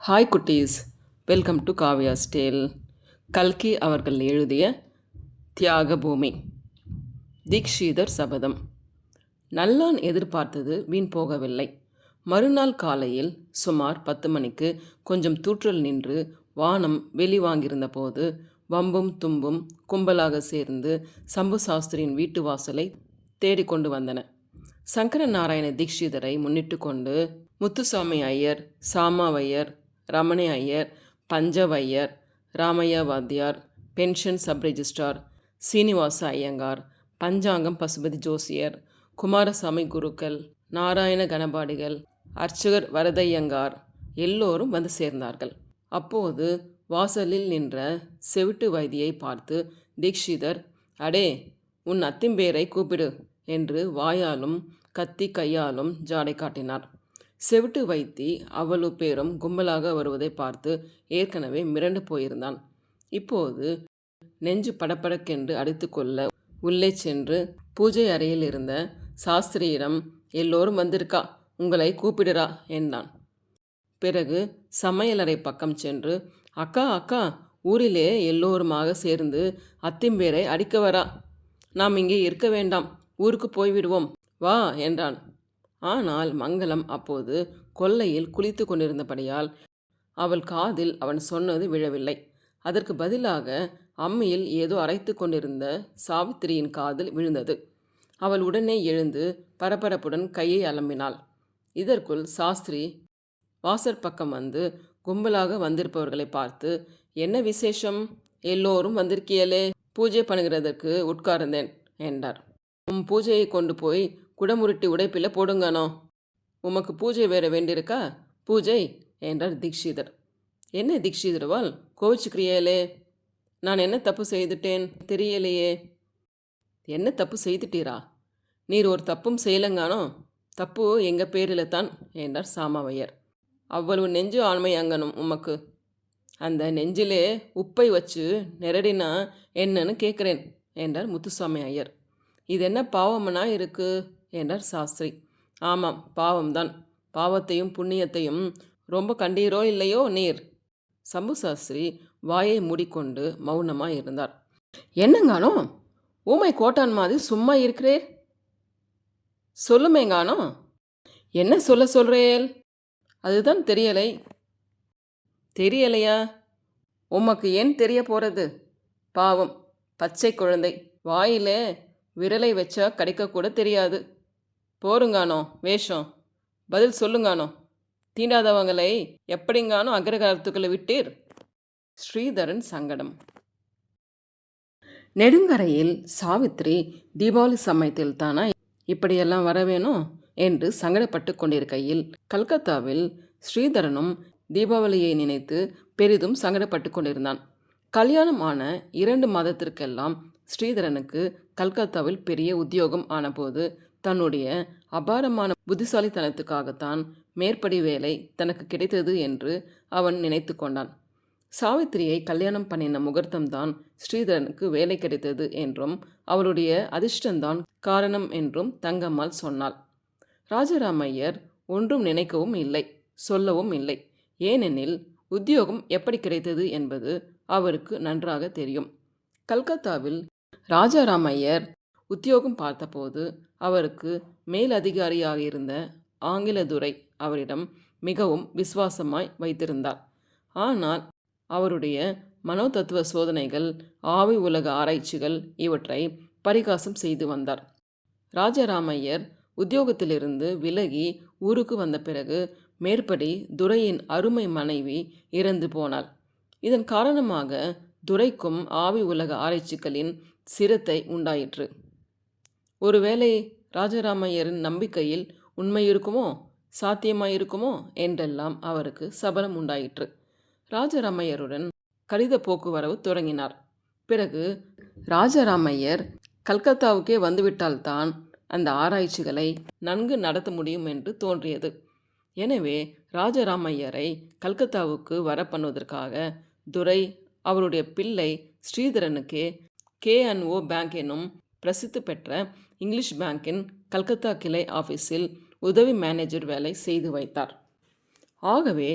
Hi குட்டீஸ், welcome to காவ்யாஸ் Dale. கல்கி அவர்கள் எழுதிய தியாக பூமி. தீக்ஷிதர் சபதம். நல்லான் எதிர்பார்த்தது வீண் போகவில்லை. மறுநாள் காலையில் சுமார் 10 மணிக்கு கொஞ்சம் தூற்றல் நின்று வானம் வெளிவாங்கியிருந்த போது வம்பும் தும்பும் கும்பலாக சேர்ந்து சம்பு சாஸ்திரியின் வீட்டு வாசலை தேடிக்கொண்டு வந்தன. சங்கர நாராயண தீக்ஷிதரை முன்னிட்டு கொண்டு முத்துசாமி ஐயர், சாமாவையர், ரமணி ஐயர், பஞ்சவையர், ராமையா வாத்தியார், pension sub registrar, Srinivasa Iyengar, பஞ்சாங்கம் பசுபதி ஜோசியர், குமாரசாமி குருக்கள், நாராயண கணபாடிகள், அர்ச்சகர் வரதையங்கார் எல்லோரும் வந்து சேர்ந்தார்கள். அப்போது வாசலில் நின்ற செவிட்டு வைத்தியை பார்த்து தீக்ஷிதர், அடே, உன் அத்திம்பேரை கூப்பிடு என்று வாயாலும் கத்தி கையாலும் ஜாடை காட்டினார். செவிட்டு வைத்தி அவ்வளவு பேரும் கும்பலாக வருவதை பார்த்து ஏற்கனவே மிரண்டு போயிருந்தான். இப்போது நெஞ்சு படப்படக்கென்று அடித்து கொள்ள உள்ளே சென்று பூஜை அறையில் இருந்த சாஸ்திரியிடம், எல்லோரும் வந்திருக்கா, உங்களை கூப்பிடுறா என்றான். பிறகு சமையலறை பக்கம் சென்று, அக்கா அக்கா, ஊரிலே எல்லோருமாக சேர்ந்து அத்திம்பேரை அடிக்க வரா. நாம் இங்கே இருக்க வேண்டாம், ஊருக்கு போய்விடுவோம், வா என்றான். ஆனால் மங்களம் அப்போது கொல்லையில் குளித்து கொண்டிருந்தபடியால் அவள் காதில் அவன் சொன்னது விழவில்லை. அதற்கு பதிலாக அம்மியில் ஏதோ அரைத்து கொண்டிருந்த சாவித்திரியின் காதில் விழுந்தது. அவள் உடனே எழுந்து பரபரப்புடன் கையை அலம்பினாள். இதற்குள் சாஸ்திரி வாசற்பக்கம் வந்து கும்பலாக வந்திருப்பவர்களை பார்த்து, என்ன விசேஷம், எல்லோரும் வந்திருக்கியலே, பூஜை பண்ணுகிறதற்கு உட்கார்ந்தேன் என்றார். உன் பூஜையை கொண்டு போய் குடமுருட்டி உடைப்பில் போடுங்கானோ, உமக்கு பூஜை வேற வேண்டியிருக்கா, பூஜை என்றார் தீக்ஷிதர். என்ன தீக்ஷிதர்வால் கோவிச்சுக்கிறியலே, நான் என்ன தப்பு செய்துட்டேன் தெரியலையே. என்ன தப்பு செய்துட்டீரா, நீர் ஒரு தப்பும் செய்யலங்கானோ, தப்பு எங்கள் பேரில் தான் என்றார் சாமாவையர். அவ்வளவு நெஞ்சு ஆண்மை அங்கனும் உமக்கு, அந்த நெஞ்சிலே உப்பை வச்சு நெரடினா என்னன்னு கேட்குறேன் என்றார் முத்துசாமி ஐயர். இது என்ன பாவமனா இருக்கு என்றார் சாஸ்திரி. ஆமாம், பாவம்தான். பாவத்தையும் புண்ணியத்தையும் ரொம்ப கண்டீரோ இல்லையோ நீர். சம்பு சாஸ்திரி வாயை மூடிக்கொண்டு மௌனமாக இருந்தார். என்னங்கானோ, ஊமை கோட்டான் மாதிரி சும்மா இருக்கிறேர், சொல்லுமேங்கானோ, என்ன சொல்றேல், அதுதான் தெரியலை. தெரியலையா, உமக்கு ஏன் தெரிய போகிறது, பாவம் பச்சை குழந்தை, வாயிலே விரலை வச்சா கிடைக்கக்கூட தெரியாது. போருங்கானோ வேஷம், பதில் சொல்லுங்கானோ, தீண்டாதவங்களை எப்படிங்கானோ அக்ரகாரத்துக்களை விட்டீர். ஸ்ரீதரன் சங்கடம். நெடுங்கரையில் சாவித்திரி தீபாவளி சமயத்தில் தானா இப்படியெல்லாம் வரவேணும் என்று சங்கடப்பட்டு கொண்டிருக்கையில் கல்கத்தாவில் ஸ்ரீதரனும் தீபாவளியை நினைத்து பெரிதும் சங்கடப்பட்டு கொண்டிருந்தான். கல்யாணம் ஆன 2 மாதத்திற்கெல்லாம் ஸ்ரீதரனுக்கு கல்கத்தாவில் பெரிய உத்தியோகம் ஆனபோது தன்னுடைய அபாரமான புத்திசாலித்தனத்துக்காகத்தான் மேற்படி வேலை தனக்கு கிடைத்தது என்று அவன் நினைத்து கொண்டான். சாவித்திரியை கல்யாணம் பண்ணின முகூர்த்தம்தான் ஸ்ரீதரனுக்கு வேலை கிடைத்தது என்றும் அவளுடைய அதிர்ஷ்டந்தான் காரணம் என்றும் தங்கம்மாள் சொன்னாள். ராஜராமையர் ஒன்றும் நினைக்கவும் இல்லை, சொல்லவும் இல்லை. ஏனெனில் உத்தியோகம் எப்படி கிடைத்தது என்பது அவருக்கு நன்றாக தெரியும். கல்கத்தாவில் ராஜாராமையர் உத்தியோகம் பார்த்தபோது அவருக்கு மேலதிகாரியாக இருந்த ஆங்கிலதுரை அவரிடம் மிகவும் விசுவாசமாய் வைத்திருந்தார். ஆனால் அவருடைய மனோதத்துவ சோதனைகள், ஆவி உலக ஆராய்ச்சிகள் இவற்றை பரிகாசம் செய்து வந்தார். ராஜாராமையர் உத்தியோகத்திலிருந்து விலகி ஊருக்கு வந்த பிறகு மேற்படி துரையின் அருமை மனைவி இறந்து போனாள். இதன் காரணமாக துரைக்கும் ஆவி உலக ஆராய்ச்சிகளின் சிரத்தை உண்டாயிற்று. ஒருவேளை ராஜராமையரின் நம்பிக்கையில் உண்மை இருக்குமோ, சாத்தியமாயிருக்குமோ என்றெல்லாம் அவருக்கு சபலம் உண்டாயிற்று. ராஜராமையருடன் கடித போக்குவரவு தொடங்கினார். பிறகு ராஜராமையர் கல்கத்தாவுக்கே வந்துவிட்டால்தான் அந்த ஆராய்ச்சிகளை நன்கு நடத்த முடியும் என்று தோன்றியது. எனவே ராஜராமையரை கல்கத்தாவுக்கு வர பண்ணுவதற்காக துரை அவருடைய பிள்ளை ஸ்ரீதரனுக்கே K&O பேங்க் என்னும் பிரசித்தி பெற்ற இங்கிலீஷ் பேங்கின் கல்கத்தா கிளை ஆஃபீஸில் உதவி மேனேஜர் வேலை செய்து வைத்தார். ஆகவே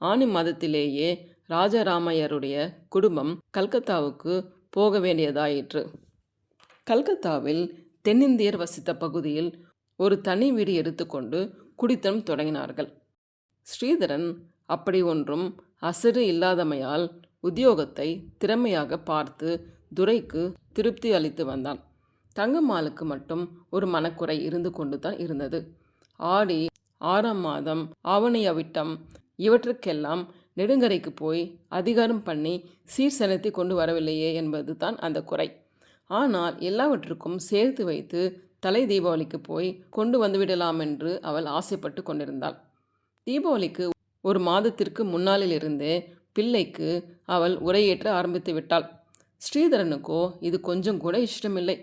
ஆனி மாதத்திலேயே ராஜாராமையருடைய குடும்பம் கல்கத்தாவுக்கு போக வேண்டியதாயிற்று. கல்கத்தாவில் தென்னிந்தியர் வசித்த பகுதியில் ஒரு தனி வீடு எடுத்துக்கொண்டு குடித்தனம் தொடங்கினார்கள். ஸ்ரீதரன் அப்படி ஒன்றும் அசடு இல்லாதமையால் உத்தியோகத்தை திறமையாக பார்த்து துரைக்கு திருப்தி அளித்து வந்தான். தங்கம்மாளுக்கு மட்டும் ஒரு மனக்குறை இருந்து கொண்டு தான் இருந்தது. ஆடி 6ஆம் மாதம் ஆவணி அவிட்டம் இவற்றுக்கெல்லாம் நெடுங்கரைக்கு போய் அதிகாரம் பண்ணி சீர் செலுத்தி கொண்டு வரவில்லையே என்பது தான் அந்த குறை. ஆனால் எல்லாவற்றுக்கும் சேர்த்து வைத்து தலை தீபாவளிக்கு போய் கொண்டு வந்துவிடலாமென்று அவள் ஆசைப்பட்டு கொண்டிருந்தாள். தீபாவளிக்கு ஒரு மாதத்திற்கு முன்னாலிலிருந்தே பிள்ளைக்கு அவள் உரையேற்ற ஆரம்பித்து விட்டாள். ஸ்ரீதரனுக்கோ இது கொஞ்சம் கூட இஷ்டமில்லை.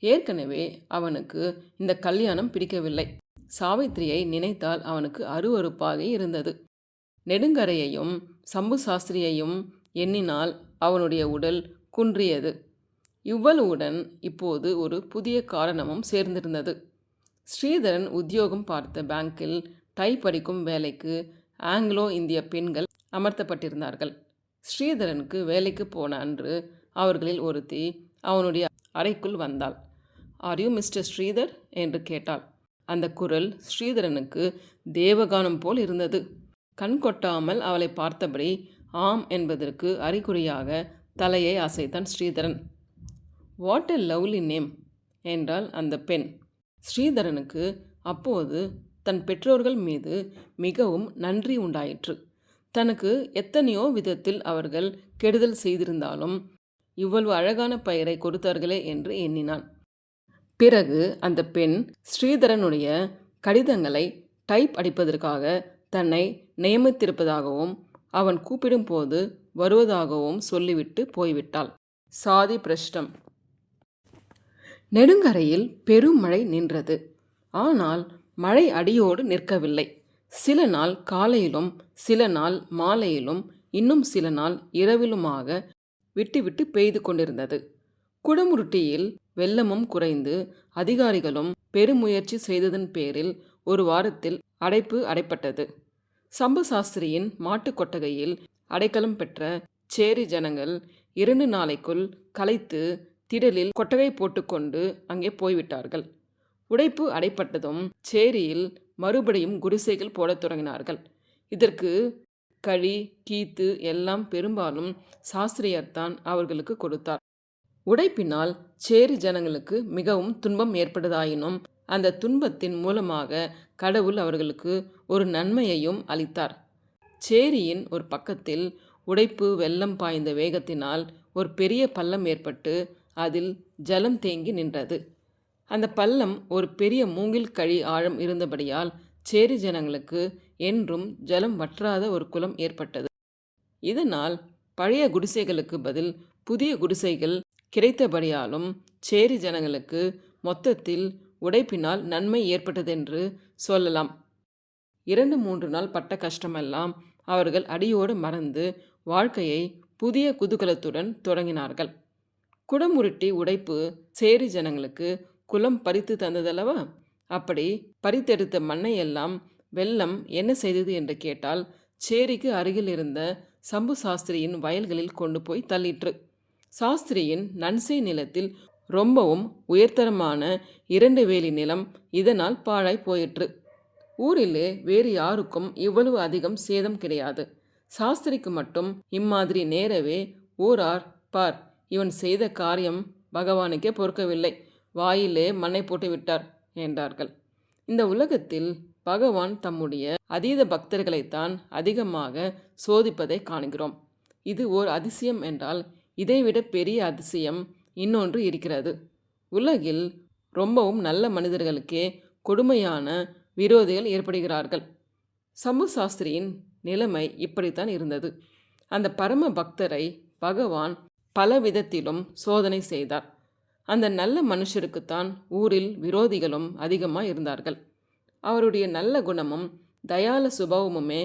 ஏற்கனவே அவனுக்கு இந்த கல்யாணம் பிடிக்கவில்லை. சாவித்திரியை நினைத்தால் அவனுக்கு அருவருப்பாக இருந்தது. நெடுங்கரையையும் சம்பு சாஸ்திரியையும் எண்ணினால் அவனுடைய உடல் குன்றியது. இவ்வளவுடன் இப்போது ஒரு புதிய காரணமும் சேர்ந்திருந்தது. ஸ்ரீதரன் உத்தியோகம் பார்த்த பேங்கில் டைப் அடிக்கும் வேலைக்கு ஆங்கிலோ இந்திய பெண்கள் அமர்த்தப்பட்டிருந்தார்கள். ஸ்ரீதரனுக்கு வேலைக்கு போன அன்று அவர்களில் ஒருத்தி அவனுடைய அறைக்குள் வந்தாள். ஆர் யூ மிஸ்டர் ஸ்ரீதர் என்று கேட்டாள். அந்த குரல் ஸ்ரீதரனுக்கு தேவகானம் போல் இருந்தது. கண் கொட்டாமல் அவளை பார்த்தபடி ஆம் என்பதற்கு அறிகுறியாக தலையை அசைத்தான் Sridharan. What a lovely name என்றாள் அந்த பெண். ஸ்ரீதரனுக்கு அப்போது தன் பெற்றோர்கள் மீது மிகவும் நன்றி உண்டாயிற்று. தனக்கு எத்தனையோ விதத்தில் அவர்கள் கெடுதல் செய்திருந்தாலும் இவ்வளவு அழகான பெயரை கொடுத்தார்களே என்று எண்ணினான். பிறகு அந்த பெண் ஸ்ரீதரனுடைய கடிதங்களை டைப் அடிப்பதற்காக தன்னை நியமித்திருப்பதாகவும் அவன் கூப்பிடும்போது வருவதாகவும் சொல்லிவிட்டு போய்விட்டாள். சாதி பிரஷ்டம். நெடுங்கரையில் பெரும் மழை நின்றது. ஆனால் மழை அடியோடு நிற்கவில்லை. சில நாள் காலையிலும் சில நாள் மாலையிலும் இன்னும் சில நாள் இரவிலுமாக விட்டு விட்டு பெய்து கொண்டிருந்தது. குடமுருட்டியில் வெள்ளமும் குறைந்து அதிகாரிகளும் பெருமுயற்சி செய்ததன் பேரில் ஒரு வாரத்தில் அடைப்பு அடைப்பட்டது. சம்பு சாஸ்திரியின் மாட்டு கொட்டகையில் அடைக்கலம் பெற்ற சேரி ஜனங்கள் 2 நாளைக்குள் களைத்து திடலில் கொட்டகை போட்டுக்கொண்டு அங்கே போய்விட்டார்கள். உடைப்பு அடைப்பட்டதும் சேரியில் மறுபடியும் குடிசைகள் போடத் தொடங்கினார்கள். இதற்கு கழி கீத்து எல்லாம் பெரும்பாலும் சாஸ்திரியர்தான் அவர்களுக்கு கொடுத்தார். உடைப்பினால் சேரி ஜனங்களுக்கு மிகவும் துன்பம் ஏற்பட்டதாயினும் அந்த துன்பத்தின் மூலமாக கடவுள் அவர்களுக்கு ஒரு நன்மையையும் அளித்தார். சேரியின் ஒரு பக்கத்தில் உடைப்பு வெள்ளம் பாய்ந்த வேகத்தினால் ஒரு பெரிய பள்ளம் ஏற்பட்டு அதில் ஜலம் தேங்கி நின்றது. அந்த பள்ளம் ஒரு பெரிய மூங்கில் கழி ஆழம் இருந்தபடியால் சேரி ஜனங்களுக்கு என்றும் ஜலம் வற்றாத ஒரு குளம் ஏற்பட்டது. இதனால் பழைய குடிசைகளுக்கு பதில் புதிய குடிசைகள் கிடைத்தபடியாலும் சேரி ஜனங்களுக்கு மொத்தத்தில் உடைப்பினால் நன்மை ஏற்பட்டதென்று சொல்லலாம். 2-3 நாள் பட்ட கஷ்டமெல்லாம் அவர்கள் அடியோடு மறந்து வாழ்க்கையை புதிய குதூகலத்துடன் தொடங்கினார்கள். குடமுருட்டி உடைப்பு சேரி ஜனங்களுக்கு குலம் பறித்து தந்ததல்லவா? அப்படி பறித்தெடுத்த மண்ணையெல்லாம் வெள்ளம் என்ன செய்தது என்று கேட்டால் சேரிக்கு அருகில் இருந்த சம்பு சாஸ்திரியின் வயல்களில் கொண்டு போய் தள்ளிற்று. சாஸ்திரியின் நன்சை நிலத்தில் ரொம்பவும் உயர்தரமான 2 வேலி நிலம் இதனால் பாழாய் போயிற்று. ஊரிலே வேறு யாருக்கும் இவ்வளவு அதிகம் சேதம் கிடையாது. சாஸ்திரிக்கு மட்டும் இம்மாதிரி நேரவே ஊரார் பார், இவன் செய்த காரியம் பகவானுக்கே பொறுக்கவில்லை, வாயிலே மண்ணை போட்டு விட்டார் என்றார்கள். இந்த உலகத்தில் பகவான் தம்முடைய அதீத பக்தர்களைத்தான் அதிகமாக சோதிப்பதை காண்கிறோம். இது ஓர் அதிசயம் என்றால் இதைவிட பெரிய அதிசயம் இன்னொன்று இருக்கிறது. உலகில் ரொம்பவும் நல்ல மனிதர்களுக்கே கொடுமையான விரோதிகள் ஏற்படுகிறார்கள். சம்பு சாஸ்திரியின் நிலைமை இப்படித்தான் இருந்தது. அந்த பரம பக்தரை பகவான் பல விதத்திலும் சோதனை செய்தார். அந்த நல்ல மனுஷருக்குத்தான் ஊரில் விரோதிகளும் அதிகமாக இருந்தார்கள். அவருடைய நல்ல குணமும் தயால சுபாவமுமே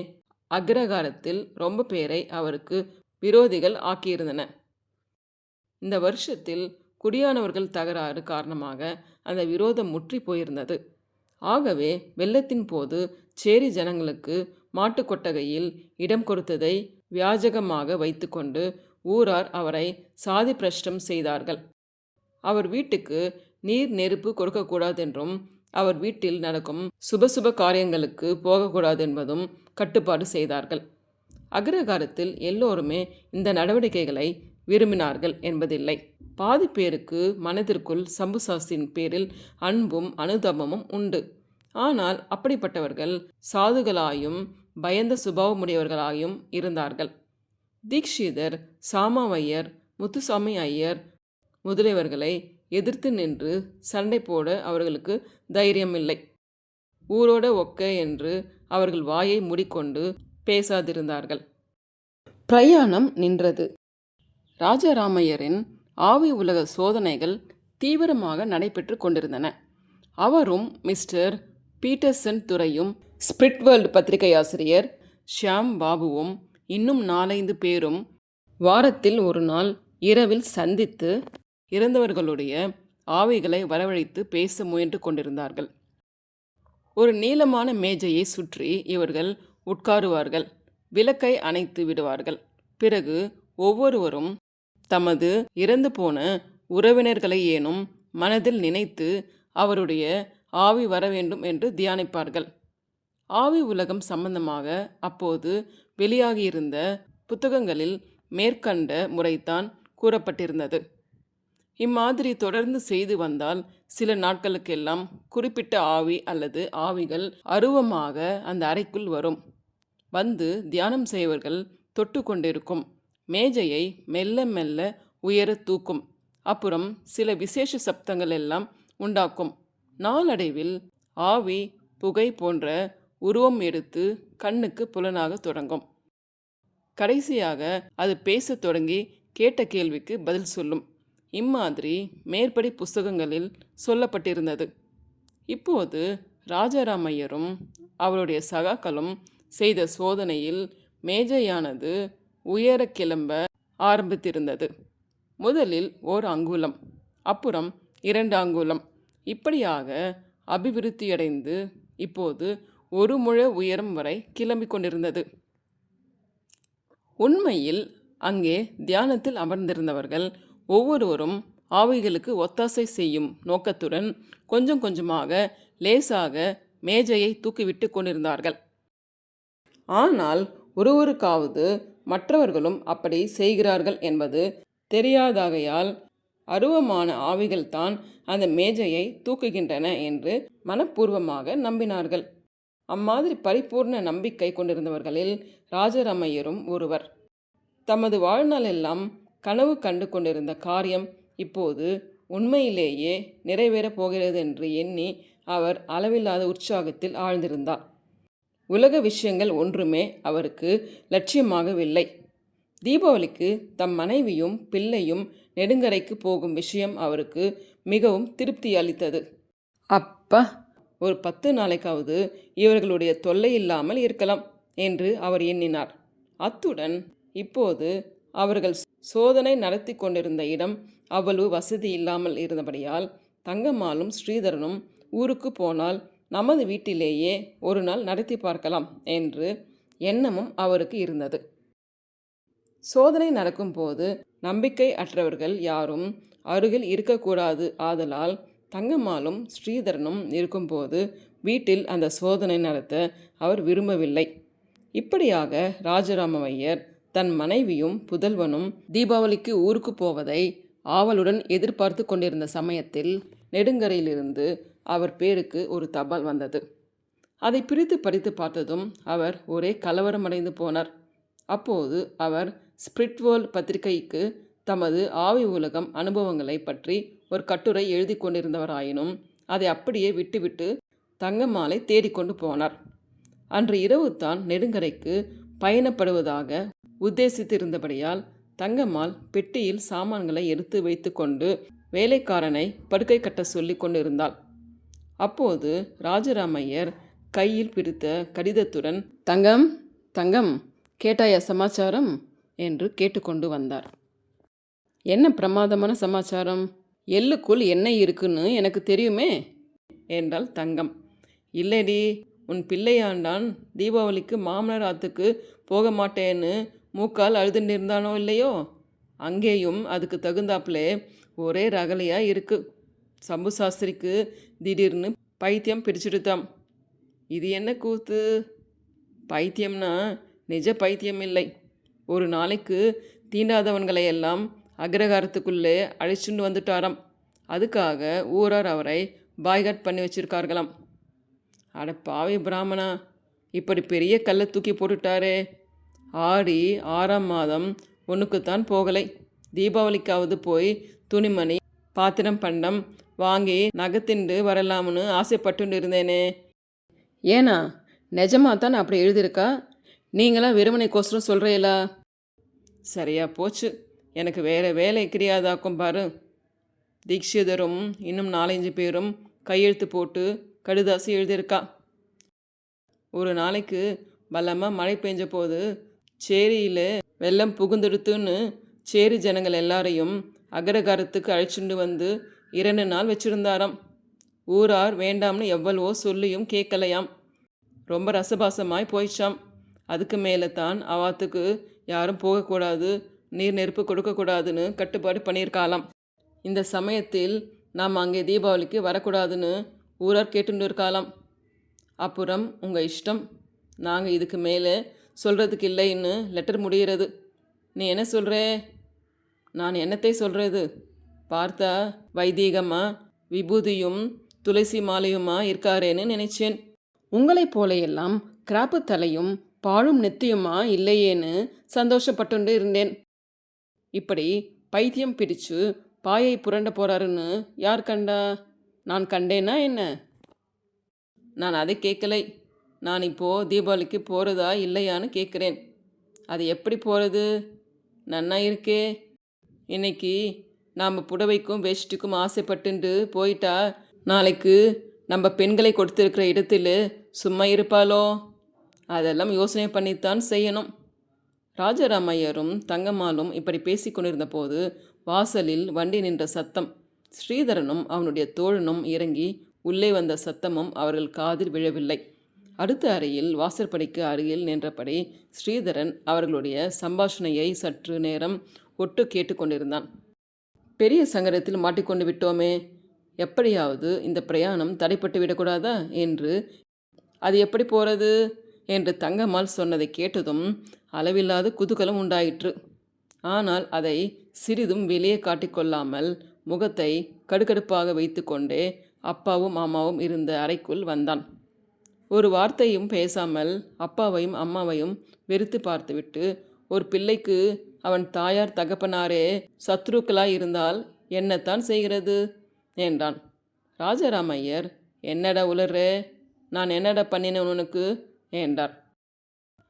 அக்ரகாரத்தில் ரொம்ப பேரை அவருக்கு விரோதிகள் ஆக்கியிருந்தன. இந்த வருஷத்தில் குடியானவர்கள் தகராறு காரணமாக அந்த விரோதம் முற்றி போயிருந்தது. ஆகவே வெள்ளத்தின் போது சேரி ஜனங்களுக்கு மாட்டுக் கொட்டகையில் இடம் கொடுத்ததை வியாஜகமாக வைத்துக்கொண்டு ஊரார் அவரை சாதி பிரஷ்டம் செய்தார்கள். அவர் வீட்டுக்கு நீர் நெருப்பு கொடுக்கக்கூடாதென்றும் அவர் வீட்டில் நடக்கும் சுபசுப காரியங்களுக்கு போகக்கூடாதென்பதும் கட்டுப்பாடு செய்தார்கள். அக்ரகாரத்தில் எல்லோருமே இந்த நடவடிக்கைகளை விரும்பினார்கள் என்பதில்லை. பாதி பேருக்கு மனதிற்குள் சம்புசாஸ்திரியின் பேரில் அன்பும் அனுதாபமும் உண்டு. ஆனால் அப்படிப்பட்டவர்கள் சாதுகளாயும் பயந்த சுபாவமுடையவர்களாயும் இருந்தார்கள். தீக்ஷிதர், சாமாவையர், முத்துசாமி ஐயர் முதலியவர்களை எதிர்த்து நின்று சண்டை போட அவர்களுக்கு தைரியமில்லை. ஊரோட ஒக்க என்று அவர்கள் வாயை மூடிக்கொண்டு பேசாதிருந்தார்கள். பிரயாணம் நின்றது. ராஜாராமையரின் ஆவி உலக சோதனைகள் தீவிரமாக நடைபெற்று கொண்டிருந்தன. அவரும் மிஸ்டர் பீட்டர்சன் துரையும் ஸ்பிரிட்வேர்ல்டு பத்திரிகை ஆசிரியர் ஷியாம் பாபுவும் இன்னும் 4-5 பேரும் வாரத்தில் ஒரு நாள் இரவில் சந்தித்து இறந்தவர்களுடைய ஆவிகளை வரவழைத்து பேச முயன்று கொண்டிருந்தார்கள். ஒரு நீளமான மேஜையை சுற்றி இவர்கள் உட்காருவார்கள். விளக்கை அணைத்து விடுவார்கள். பிறகு ஒவ்வொருவரும் தமது இறந்து போன உறவினர்களை ஏனும் மனதில் நினைத்து அவருடைய ஆவி வர வேண்டும் என்று தியானிப்பார்கள். ஆவி உலகம் சம்பந்தமாக அப்போது வெளியாகியிருந்த புத்தகங்களில் மேற்கண்ட முறைத்தான் கூறப்பட்டிருந்தது. இம்மாதிரி தொடர்ந்து செய்து வந்தால் சில நாட்களுக்கெல்லாம் குறிப்பிட்ட ஆவி அல்லது ஆவிகள் அருவமாக அந்த அறைக்குள் வரும். வந்து தியானம் செய்வர்கள் தொட்டு கொண்டிருக்கும். மேஜையை மெல்ல மெல்ல உயர தூக்கும். அப்புறம் சில விசேஷ சப்தங்கள் எல்லாம் உண்டாக்கும். நாளடைவில் ஆவி புகை போன்ற உருவம் எடுத்து கண்ணுக்கு புலனாக தொடங்கும். கடைசியாக அது பேசத் தொடங்கி கேட்ட கேள்விக்கு பதில் சொல்லும். இம்மாதிரி மேற்படி புஸ்தகங்களில் சொல்லப்பட்டிருந்தது. இப்போது ராஜாராமையரும் அவருடைய சகாக்களும் செய்த சோதனையில் மேஜையானது உயர கிளம்ப ஆரம்பித்திருந்தது. முதலில் 1 அங்குலம், அப்புறம் 2 அங்குலம், இப்படியாக அபிவிருத்தியடைந்து இப்போது 1 முழ உயரம் வரை கிளம்பிக் கொண்டிருந்தது. உண்மையில் அங்கே தியானத்தில் அமர்ந்திருந்தவர்கள் ஒவ்வொருவரும் ஆவிகளுக்கு ஒத்தாசை செய்யும் நோக்கத்துடன் கொஞ்சம் கொஞ்சமாக லேசாக மேஜையை தூக்கிவிட்டு கொண்டிருந்தார்கள். ஆனால் ஒருவருக்காவது மற்றவர்களும் அப்படி செய்கிறார்கள் என்பது தெரியாதாகையால் அருவமான ஆவிகள்தான் அந்த மேஜையை தூக்குகின்றன என்று மனப்பூர்வமாக நம்பினார்கள். அம்மாதிரி பரிபூர்ண நம்பிக்கை கொண்டிருந்தவர்களில் ராஜாராமையரும் ஒருவர். தமது வாழ்நாள் எல்லாம் கனவு கண்டு கொண்டிருந்த காரியம் இப்போது உண்மையிலேயே நிறைவேறப் போகிறது என்று எண்ணி அவர் அளவில்லாத உற்சாகத்தில் ஆழ்ந்திருந்தார். உலக விஷயங்கள் ஒன்றுமே அவருக்கு லட்சியமாகவில்லை. தீபாவளிக்கு தம் மனைவியும் பிள்ளையும் நெடுங்கரைக்கு போகும் விஷயம் அவருக்கு மிகவும் திருப்தி அளித்தது. அப்பா, ஒரு 10 நாளைக்காவது இவர்களுடைய தொல்லை இல்லாமல் இருக்கலாம் என்று அவர் எண்ணினார். அத்துடன் இப்போது அவர்கள் சோதனை நடத்தி கொண்டிருந்த இடம் அவ்வளவு வசதி இல்லாமல் இருந்தபடியால் தங்கம்மாளும் ஸ்ரீதரனும் ஊருக்கு போனால் நமது வீட்டிலேயே ஒரு நாள் நடத்தி பார்க்கலாம் என்று எண்ணமும் அவருக்கு இருந்தது. சோதனை நடக்கும்போது நம்பிக்கை அற்றவர்கள் யாரும் அருகில் இருக்கக்கூடாது. ஆதலால் தங்கம்மாளும் ஸ்ரீதரனும் இருக்கும்போது வீட்டில் அந்த சோதனை நடத்த அவர் விரும்பவில்லை. இப்படியாக ராஜாராமையர் தன் மனைவியும் புதல்வனும் தீபாவளிக்கு ஊருக்கு போவதை ஆவலுடன் எதிர்பார்த்து கொண்டிருந்த சமயத்தில் நெடுங்கரையிலிருந்து அவர் பேருக்கு ஒரு தபால் வந்தது. அதை பிரித்து படித்து பார்த்ததும் அவர் ஒரே கலவரமடைந்து போனார். அப்போது அவர் ஸ்பிரிட்வேர்ல்டு பத்திரிகைக்கு தமது ஆவி உலகம் அனுபவங்களை பற்றி ஒரு கட்டுரை எழுதி கொண்டிருந்தவராயினும் அதை அப்படியே விட்டுவிட்டு தங்கம்மாளை தேடிக்கொண்டு போனார். அன்று இரவு தான் நெடுங்கரைக்கு பயணப்படுவதாக உத்தேசித்திருந்தபடியால் தங்கம்மாள் பெட்டியில் சாமான்களை எடுத்து வைத்து கொண்டு வேலைக்காரனை படுக்கை கட்ட சொல்லி கொண்டிருந்தாள். அப்போது ராஜாராமையர் கையில் பிடித்த கடிதத்துடன் தங்கம் தங்கம் கேட்டாயா சமாச்சாரம் என்று கேட்டுக்கொண்டு வந்தார். என்ன பிரமாதமான சமாச்சாரம்? எள்ளுக்குள் என்ன இருக்குன்னு எனக்கு தெரியுமே என்றாள் தங்கம். இல்லைடி, உன் பிள்ளையாண்டான் தீபாவளிக்கு மாமனார் ஆத்துக்கு போக மாட்டேன்னு மூக்கால் அழுதுன்னு இருந்தானோ இல்லையோ, அங்கேயும் அதுக்கு தகுந்தாப்புலே ஒரே ரகலையாக இருக்கு. சம்பு சாஸ்திரிக்கு திடீர்னு பைத்தியம் பிடிச்சிடுதாம். இது என்ன கூத்து? பைத்தியம்னா நிஜ பைத்தியம் இல்லை. ஒரு நாளைக்கு தீண்டாதவன்களையெல்லாம் அக்ரகாரத்துக்குள்ளே அழைச்சிட்டு வந்துட்டாராம். அதுக்காக ஊரார் அவரை பாய்காட் பண்ணி வச்சிருக்கார்களாம். அட பாவி பிராமணா, இப்படி பெரிய கல்லை தூக்கி போட்டுட்டாரே. ஆடி 6ஆம் மாதம் ஒன்றுக்குத்தான் போகலை. தீபாவளிக்காவது போய் துணிமணி பாத்திரம் பண்டம் வாங்கி நகைத்திண்டு வரலாம்னு ஆசைப்பட்டு இருந்தேனே. ஏன்னா நிஜமாக தான் அப்படி எழுதியிருக்கா? நீங்களாம் வெறுமனைக்கோசரம் சொல்கிறீங்களா? சரியா போச்சு, எனக்கு வேறு வேலை கிடையாதாக்கும் பாரு. தீக்ஷிதரும் இன்னும் 4-5 பேரும் கையெழுத்து போட்டு கடுதாசி எழுதியிருக்கா. ஒரு நாளைக்கு பலமாக மழை பெஞ்ச போது சேரியில் வெள்ளம் புகுந்துடுத்துன்னு சேரி ஜனங்கள் எல்லாரையும் அக்ரகாரத்துக்கு அழைச்சிட்டு வந்து 2 நாள் வச்சுருந்தாராம். ஊரார் வேண்டாம்னு எவ்வளவோ சொல்லியும் கேட்கலையாம். ரொம்ப ரசபாசமாய் போயிடுச்சாம். அதுக்கு மேலே தான் அவாத்துக்கு யாரும் போகக்கூடாது, நீர் நெருப்பு கொடுக்கக்கூடாதுன்னு கட்டுப்பாடு பண்ணியிருக்காளாம். இந்த சமயத்தில் நாம் அங்கே தீபாவளிக்கு வரக்கூடாதுன்னு ஊரார் கேட்டுட்டு இருக்காளாம். அப்புறம் உங்கள் இஷ்டம், நாங்கள் இதுக்கு மேலே சொல்கிறதுக்கு இல்லைன்னு லெட்டர் முடிகிறது. நீ என்ன சொல்கிற? நான் என்னத்தை சொல்கிறது? பார்த்தா வைதீகமாக விபூதியும் துளசி மாலையுமா இருக்காரேன்னு நினைச்சேன். உங்களைப் போலையெல்லாம் கிராப்பு தலையும் பாழும் நெத்தியுமா இல்லையேன்னு சந்தோஷப்பட்டு இருந்தேன். இப்படி பைத்தியம் பிடிச்சு பாயை புரண்ட போகிறாருன்னு யார் கண்டா? நான் கண்டேனா என்ன? நான் அதை கேட்கலை. நான் இப்போது தீபாவளிக்கு போகிறதா இல்லையான்னு கேட்குறேன். அது எப்படி போகிறது? நன்னா இருக்கே. இன்னைக்கு நாம் புடவைக்கும் வேஷ்டிக்கும் ஆசைப்பட்டு போயிட்டா நாளைக்கு நம்ம பெண்களை கொடுத்துருக்கிற இடத்துல சும்மா இருப்பாளோ? அதெல்லாம் யோசனை பண்ணித்தான் செய்யணும். ராஜராமையரும் தங்கம்மாளும் இப்படி பேசி கொண்டிருந்த போது வாசலில் வண்டி நின்ற சத்தம், ஸ்ரீதரனும் அவனுடைய தோழனும் இறங்கி உள்ளே வந்த சத்தமும் அவர்கள் காதில் விழவில்லை. அடுத்த அறையில் வாசற்படிக்கு அருகில் நின்றபடி ஸ்ரீதரன் அவர்களுடைய சம்பாஷணையை சற்று நேரம் ஒட்டு கேட்டுக்கொண்டிருந்தான். பெரிய சங்கடத்தில் மாட்டிக்கொண்டு விட்டோமே, எப்படியாவது இந்த பிரயாணம் தடைப்பட்டு விடக்கூடாதா என்று. அது எப்படி போகிறது என்று தங்கம்மாள் சொன்னதை கேட்டதும் அளவில்லாத குதூகலம் உண்டாயிற்று. ஆனால் அதை சிறிதும் வெளியே காட்டிக்கொள்ளாமல் முகத்தை கடுகடுப்பாக வைத்து கொண்டே அப்பாவும் அம்மாவும் இருந்த அறைக்குள் வந்தான். ஒரு வார்த்தையும் பேசாமல் அப்பாவையும் அம்மாவையும் வெறுத்து பார்த்துவிட்டு, ஒரு பிள்ளைக்கு அவன் தாயார் தகப்பனாரே சத்ருக்களாய் இருந்தால் என்னத்தான் செய்கிறது என்றான். ராஜராமையர், என்னடா உளறே, நான் என்னடா பண்ணினேன் உனக்கு என்றார்.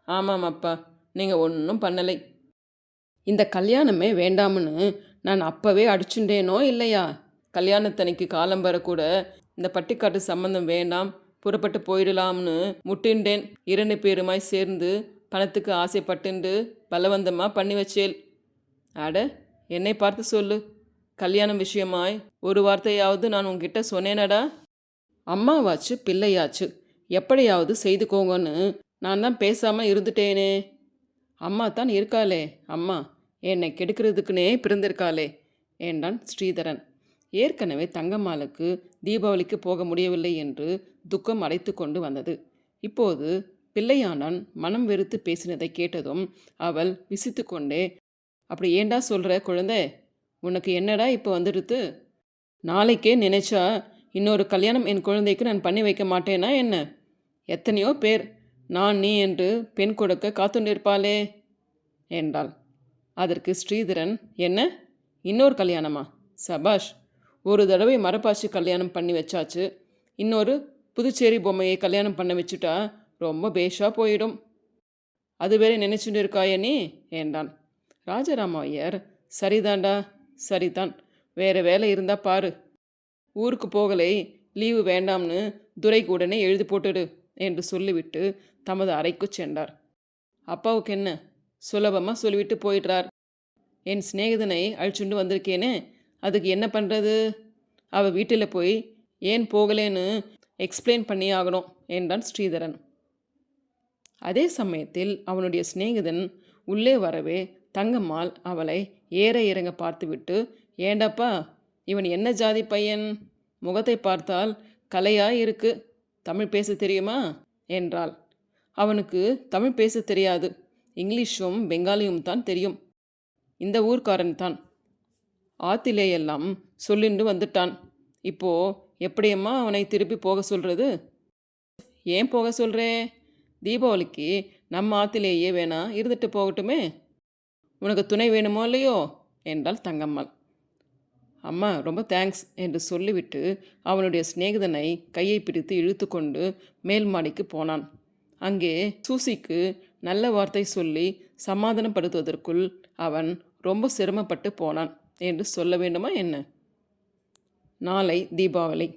ஆமாம் அப்பா, நீங்கள் ஒன்றும் பண்ணலை. இந்த கல்யாணமே வேண்டாம்னு நான் அப்போவே அடிச்சுட்டேனோ இல்லையா? கல்யாணத்தனைக்கு காலம் வரக்கூட இந்த பட்டிக்காட்டு சம்பந்தம் வேண்டாம், புறப்பட்டு போயிடலாம்னு முட்டின்றேன். 2 பேருமாய் சேர்ந்து பணத்துக்கு ஆசைப்பட்டுண்டு பலவந்தமாக பண்ணி வச்சேல். அட, என்னை பார்த்து சொல்லு, கல்யாணம் விஷயமாய் ஒரு வார்த்தையாவது நான் உங்ககிட்ட சொன்னேனடா? அம்மாவாச்சு பிள்ளையாச்சு எப்படியாவது செய்துக்கோங்கன்னு நான் தான் பேசாமல் இருந்துட்டேனே. அம்மா தான் இருக்காளே, அம்மா என்னை கெடுக்கிறதுக்குனே பிறந்திருக்காளே என்றான் ஸ்ரீதரன். ஏற்கனவே தங்கம்மாளுக்கு தீபாவளிக்கு போக முடியவில்லை என்று துக்கம் அடைத்து கொண்டு வந்தது. இப்போது பிள்ளையாண்டான் மனம் வெறுத்து பேசினதை கேட்டதும் அவள் விசித்து கொண்டே, அப்படி ஏண்டா சொல்கிற குழந்தை, உனக்கு என்னடா இப்போ வந்துடுது? நாளைக்கே நினைச்சா இன்னொரு கல்யாணம் என் குழந்தைக்கு நான் பண்ணி வைக்க மாட்டேனா என்ன? எத்தனையோ பேர் நான் நீ என்று பெண் கொடுக்க காத்துண்டிருப்பாளே என்றாள். அதற்கு ஸ்ரீதரன், என்ன இன்னொரு கல்யாணமா? சபாஷ், ஒரு தடவை மரப்பாச்சி கல்யாணம் பண்ணி வச்சாச்சு, இன்னொரு புதுச்சேரி பொம்மையை கல்யாணம் பண்ண வச்சுட்டா ரொம்ப பேஷாக போயிடும். அது வேற நினைச்சுட்டு இருக்காயே நீ என்றான். ராஜராமையர், சரிதான்டா, சரிதான், வேறு வேலை இருந்தால் பாரு. ஊருக்கு போகலை, லீவு வேண்டாம்னு துரைக்கு உடனே எழுதி போட்டுடு என்று சொல்லிவிட்டு தமது அறைக்கு சென்றார். அப்பாவுக்கு என்ன, சுலபமாக சொல்லிவிட்டு போயிடுறார். என் சிநேகிதனை அழிச்சுண்டு வந்திருக்கேனே, அதுக்கு என்ன பண்ணுறது? அவள் வீட்டில் போய் ஏன் போகலேன்னு எக்ஸ்பிளைன் பண்ணி ஆகணும் என்றான் ஸ்ரீதரன். அதே சமயத்தில் அவனுடைய சிநேகிதன் உள்ளே வரவே தங்கம்மாள் அவளை ஏற இறங்க பார்த்துவிட்டு, ஏண்டாப்பா, இவன் என்ன ஜாதி பையன்? முகத்தை பார்த்தால் கலையாய் இருக்கு. தமிழ் பேச தெரியுமா என்றாள். அவனுக்கு தமிழ் பேச தெரியாது, இங்கிலீஷும் பெங்காலியும் தான் தெரியும். இந்த ஊர்க்காரன் தான். ஆத்திலேயெல்லாம் சொல்லிண்டு வந்துட்டான். இப்போ எப்படியம்மா அவனை திருப்பி போக சொல்கிறது? ஏன் போக சொல்கிறே? தீபாவளிக்கு நம்ம ஆத்திலேயே வேணா இருந்துட்டு போகட்டுமே. உனக்கு துணை வேணுமோ இல்லையோ என்றாள் தங்கம்மாள். அம்மா ரொம்ப தேங்க்ஸ் என்று சொல்லிவிட்டு அவனுடைய சிநேகிதனை கையை பிடித்து இழுத்து கொண்டு மேல் மாடிக்கு போனான். அங்கே சூசிக்கு நல்ல வார்த்தை சொல்லி சமாதானப்படுத்துவதற்குள் அவன் ரொம்ப சிரமப்பட்டு போனான் என்று சொல்ல வேண்டுமா என்ன? நாளை தீபாவளி.